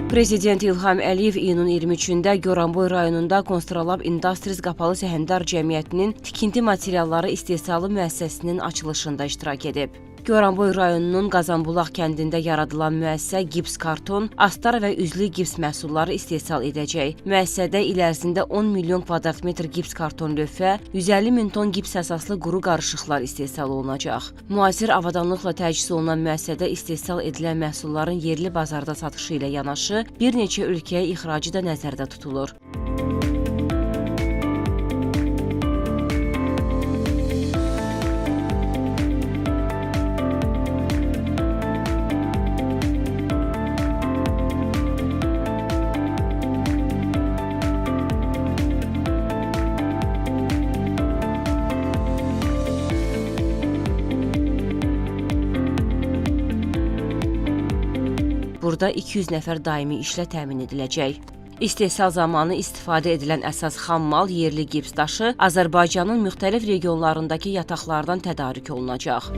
Prezident İlham Əliyev iyunun 23-də Goranboy rayonunda Konstrolab Industries Qapalı Səhmdar Cəmiyyətinin tikinti materialları istehsalı müəssisəsinin açılışında iştirak edib. Goranboy rayonunun Qazanbulaq kəndində yaradılan müəssisə gips karton, astar və üzlü gips məhsulları istehsal edəcək. Müəssisədə il ərzində 10 milyon kvadrat metr gips karton lövhə, 150 min ton gips əsaslı quru qarışıqlar istehsal olunacaq. Müasir avadanlıqla təchiz olunan müəssisədə istehsal edilən məhsulların yerli bazarda satışı ilə yanaşı, bir neçə ölkəyə ixracı da nəzərdə tutulur. Burada 200 nəfər daimi işlə təmin ediləcək. İstehsal zamanı istifadə edilən əsas xam mal yerli gips daşı Azərbaycanın müxtəlif regionlarındakı yataqlardan tədarük olunacaq.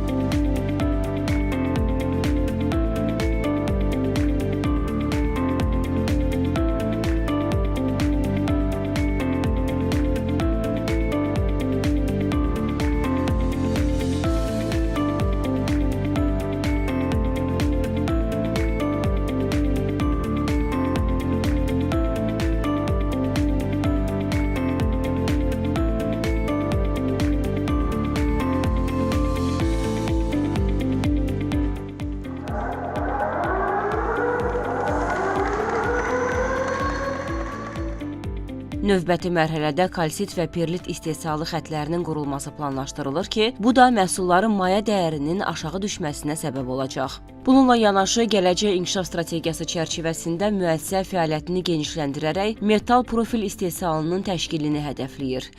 Növbəti mərhələdə kalsit və perlit istehsalı xətlərinin qurulması planlaşdırılır ki, bu da məhsulların maya dəyərinin aşağı düşməsinə səbəb olacaq. Bununla yanaşı, gələcək inkişaf strategiyası çərçivəsində müəssisə fəaliyyətini genişləndirərək metal profil istehsalının təşkilini hədəfləyir.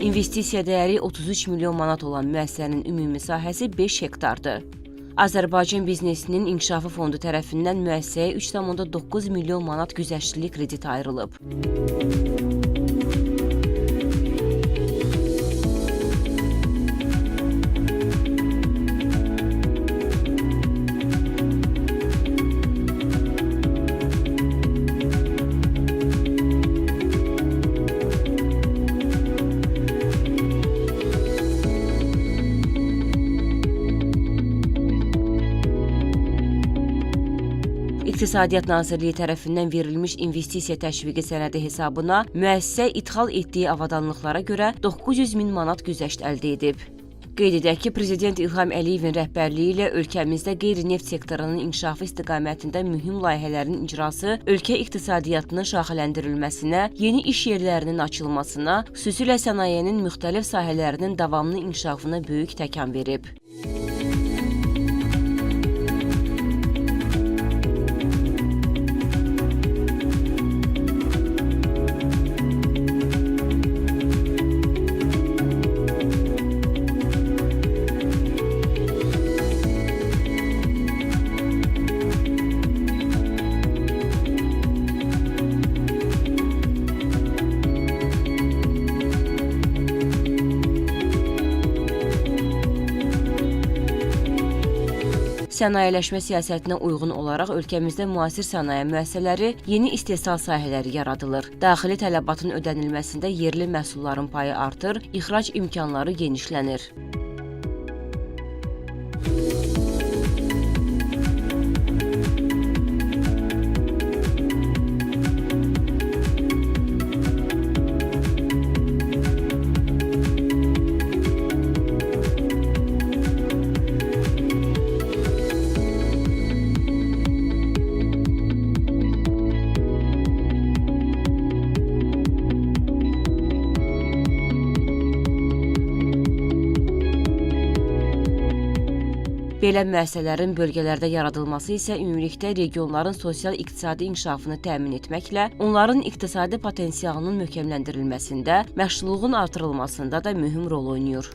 İnvestisiya dəyəri 33 milyon manat olan müəssisənin ümumi sahəsi 5 hektardır. Azərbaycan biznesinin inkişafı fondu tərəfindən müəssisəyə 3,9 milyon manat güzəştli kredit ayrılıb. İqtisadiyyat Nazirliyi tərəfindən verilmiş investisiya təşviqi sənədi hesabına müəssisə ithal etdiyi avadanlıqlara görə 900 min manat güzəşt əldə edib. Qeyd edək ki, Prezident İlham Əliyevin rəhbərliyi ilə ölkəmizdə qeyri-neft sektorunun inkişafı istiqamətində mühüm layihələrin icrası ölkə iqtisadiyyatının şaxələndirilməsinə, yeni iş yerlərinin açılmasına, xüsusilə sənayenin müxtəlif sahələrinin davamlı inkişafına böyük təkan verib. Sənayeləşmə siyasətinə uyğun olaraq ölkəmizdə müasir sənaye müəssisələri, yeni istehsal sahələri yaradılır. Daxili tələbatın ödənilməsində yerli məhsulların payı artır, ixrac imkanları genişlənir. Belə müəssisələrin bölgələrdə yaradılması isə ümumilikdə regionların sosial-iqtisadi inkişafını təmin etməklə, onların iqtisadi potensialının möhkəmləndirilməsində, məşğulluğun artırılmasında da mühüm rol oynayır.